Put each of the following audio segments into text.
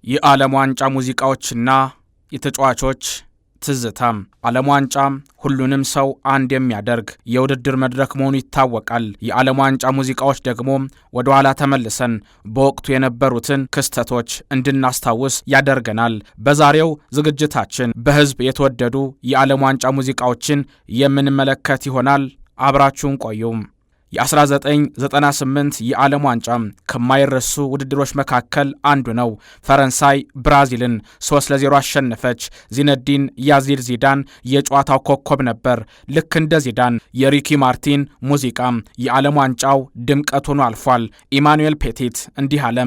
የዓለም ዋንጫ ሙዚቃዎችና የተጫዋቾች ትዝታም ዓለም ዋንጫ ሁሉንም ሰው አንድ የሚያደርግ የውድድር መድረክ መሆኑ ይታወቃል። የዓለም ዋንጫ ሙዚቃዎች ደግሞ ወደ ኋላ ተመልሰን በወቅቱ የነበሩትን ክስተቶች እንድናስታውስ ያደርገናል። በዛሬው ዝግጅታችን በህዝብ የተወደዱ የዓለም ዋንጫ ሙዚቃዎችን የምንመለከት ይሆናል። አብራችሁን ቆዩም። የ1998 የዓለም ዋንጫ ከማይረሱ ውድድሮች መካከል አንዱ ነው። ፈረንሳይ ብራዚልን 3-0 አሸነፈች። ዚነዲን ያዚድ ዚዳን የጨዋታው ኮከብ ነበር። ልክ እንደ ዚዳን የሪኪ ማርቲን ሙዚቃ የዓለም ዋንጫው ድምቀት ሆኖ አልፏል። ኢማኑኤል ፔቲት እንዲህ አለ።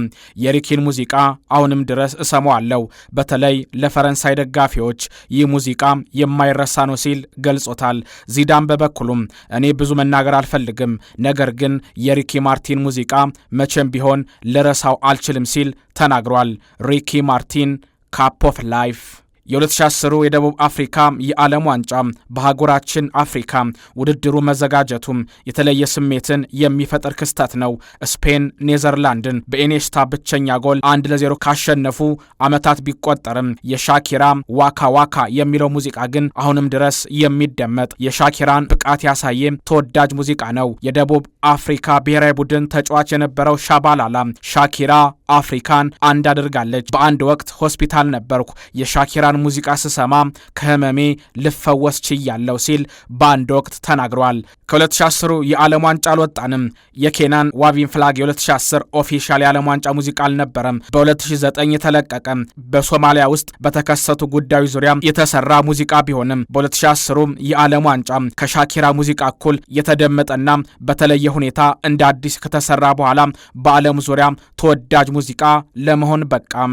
የሪኪን ሙዚቃ አሁንም ድረስ እሰማዋለሁ። በተለይ ለፈረንሳይ ደጋፊዎች ይህ ሙዚቃ የማይረሳ ነው ሲል ገልጾታል። ዚዳን በበኩሉም እኔ ብዙ መናገር አልፈልግም፣ ነገር ግን የሪኪ ማርቲን ሙዚቃ መቼም ቢሆን ልረሳው አልችልም ሲል ተናግሯል። ሪኪ ማርቲን ካፕ ኦፍ ላይፍ። የ2010 የደቡብ አፍሪካ የዓለም ዋንጫ በአህጉራችን አፍሪካ ውድድሩ መዘጋጀቱም የተለየ ስሜትን የሚፈጥር ክስተት ነው። ስፔን ኔዘርላንድን በኢኔስታ ብቸኛ ጎል 1-0 ካሸነፉ ዓመታት ቢቆጠርም የሻኪራ ዋካ ዋካ የሚለው ሙዚቃ ግን አሁንም ድረስ የሚደመጥ የሻኪራን ብቃት ያሳየ ተወዳጅ ሙዚቃ ነው። የደቡብ አፍሪካ ብሔራዊ ቡድን ተጫዋች የነበረው ሻባላላ ሻኪራ አፍሪካን አንድ አድርጋለች። በአንድ ወቅት ሆስፒታል ነበርኩ፣ የሻኪራን ሙዚቃ ስሰማ ከህመሜ ልፈወስ ችያለሁ ሲል በአንድ ወቅት ተናግሯል። ከ2010 የዓለም ዋንጫ አልወጣንም። የኬንያን ዋቪን ፍላግ የ2010 ኦፊሻል የዓለም ዋንጫ ሙዚቃ አልነበረም። በ2009 የተለቀቀ በሶማሊያ ውስጥ በተከሰቱ ጉዳዮች ዙሪያ የተሰራ ሙዚቃ ቢሆንም በ2010 የዓለም ዋንጫ ከሻኪራ ሙዚቃ እኩል የተደመጠና በተለየ ሁኔታ እንደ አዲስ ከተሰራ በኋላ በዓለም ዙሪያ ተወዳጅ ሙዚቃ ለመሆን በቃም።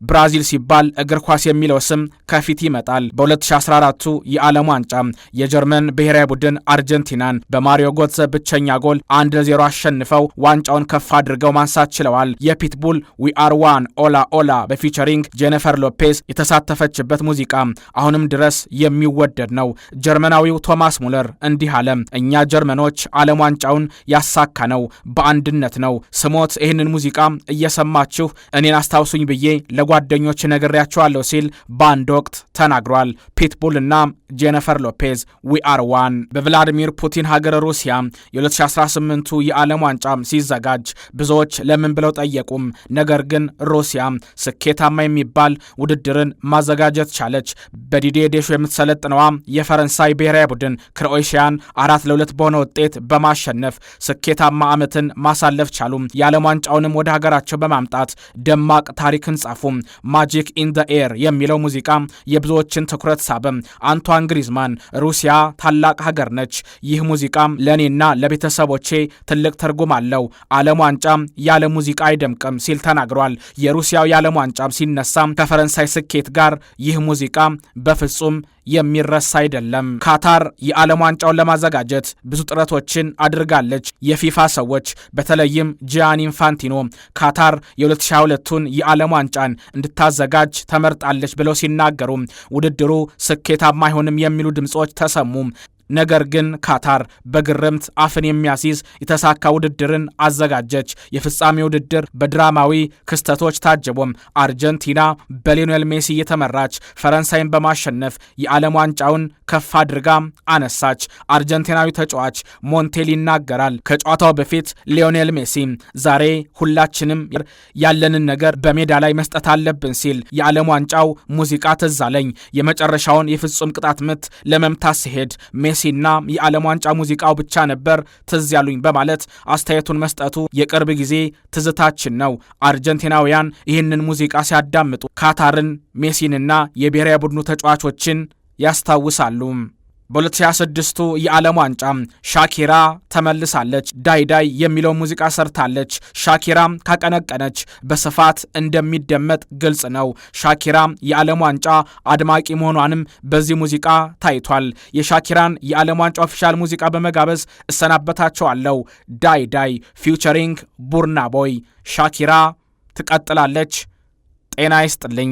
ብራዚል ሲባል እግር ኳስ የሚለው ስም ከፊት ይመጣል። በ2014 የዓለም ዋንጫ የጀርመን ብሔራዊ ቡድን አርጀንቲናን በማሪዮ ጎትዘ ብቸኛ ጎል 1-0 አሸንፈው ዋንጫውን ከፍ አድርገው ማንሳት ችለዋል። የፒትቡል ዊ አር ዋን ኦላ ኦላ በፊቸሪንግ ጄኒፈር ሎፔዝ የተሳተፈችበት ሙዚቃ አሁንም ድረስ የሚወደድ ነው። ጀርመናዊው ቶማስ ሙለር እንዲህ አለ። እኛ ጀርመኖች ዓለም ዋንጫውን ያሳካ ነው በአንድነት ነው። ስሞት ይህንን ሙዚቃ እየሰማችሁ እኔን አስታውሱኝ ብዬ ጓደኞች ነግሬያቸዋለሁ ሲል በአንድ ወቅት ተናግሯል። ፒትቡል እና ጄኒፈር ሎፔዝ ዊ አር ዋን። በቭላዲሚር ፑቲን ሀገር ሩሲያ የ2018 የዓለም ዋንጫ ሲዘጋጅ ብዙዎች ለምን ብለው ጠየቁም። ነገር ግን ሩሲያ ስኬታማ የሚባል ውድድርን ማዘጋጀት ቻለች። በዲዲዬ ዴሾ የምትሰለጥነዋ የፈረንሳይ ብሔራዊ ቡድን ክሮኤሽያን 4-2 በሆነ ውጤት በማሸነፍ ስኬታማ ዓመትን ማሳለፍ ቻሉ። የዓለም ዋንጫውንም ወደ ሀገራቸው በማምጣት ደማቅ ታሪክን ጻፉ። ማጂክ ኢን ዘ ኤር የሚለው ሙዚቃ የብዙዎችን ትኩረት ሳበ። አንቷን ግሪዝማን ሩሲያ ታላቅ ሀገር ነች፣ ይህ ሙዚቃ ለእኔና ለቤተሰቦቼ ትልቅ ትርጉም አለው፣ ዓለም ዋንጫ ያለ ሙዚቃ አይደምቅም ሲል ተናግሯል። የሩሲያው የዓለም ዋንጫ ሲነሳ ከፈረንሳይ ስኬት ጋር ይህ ሙዚቃ በፍጹም የሚረሳ አይደለም። ካታር የዓለም ዋንጫውን ለማዘጋጀት ብዙ ጥረቶችን አድርጋለች። የፊፋ ሰዎች በተለይም ጂያኒ ኢንፋንቲኖ ካታር የ2022ቱን የዓለም ዋንጫን እንድታዘጋጅ ተመርጣለች ብለው ሲናገሩ ውድድሩ ስኬታማ አይሆንም የሚሉ ድምጾች ተሰሙ። ነገር ግን ካታር በግርምት አፍን የሚያስይዝ የተሳካ ውድድርን አዘጋጀች። የፍጻሜ ውድድር በድራማዊ ክስተቶች ታጀቦም። አርጀንቲና በሊዮኔል ሜሲ የተመራች ፈረንሳይን በማሸነፍ የዓለም ዋንጫውን ከፍ አድርጋ አነሳች። አርጀንቲናዊ ተጫዋች ሞንቴል ይናገራል። ከጨዋታው በፊት ሊዮኔል ሜሲ ዛሬ ሁላችንም ያለንን ነገር በሜዳ ላይ መስጠት አለብን ሲል የዓለም ዋንጫው ሙዚቃ ትዝ አለኝ። የመጨረሻውን የፍጹም ቅጣት ምት ለመምታት ሲሄድ ሜሲና የዓለም ዋንጫ ሙዚቃው ብቻ ነበር ትዝ ያሉኝ በማለት አስተያየቱን መስጠቱ የቅርብ ጊዜ ትዝታችን ነው። አርጀንቲናውያን ይህንን ሙዚቃ ሲያዳምጡ ካታርን፣ ሜሲንና የብሔራዊ ቡድኑ ተጫዋቾችን ያስታውሳሉ። በ2026 የዓለም ዋንጫ ሻኪራ ተመልሳለች። ዳይዳይ የሚለው ሙዚቃ ሰርታለች። ሻኪራ ካቀነቀነች በስፋት እንደሚደመጥ ግልጽ ነው። ሻኪራ የዓለም ዋንጫ አድማቂ መሆኗንም በዚህ ሙዚቃ ታይቷል። የሻኪራን የዓለም ዋንጫ ኦፊሻል ሙዚቃ በመጋበዝ እሰናበታቸዋለሁ። ዳይዳይ ፊውቸሪንግ ቡርና ቦይ። ሻኪራ ትቀጥላለች። ጤና ይስጥልኝ።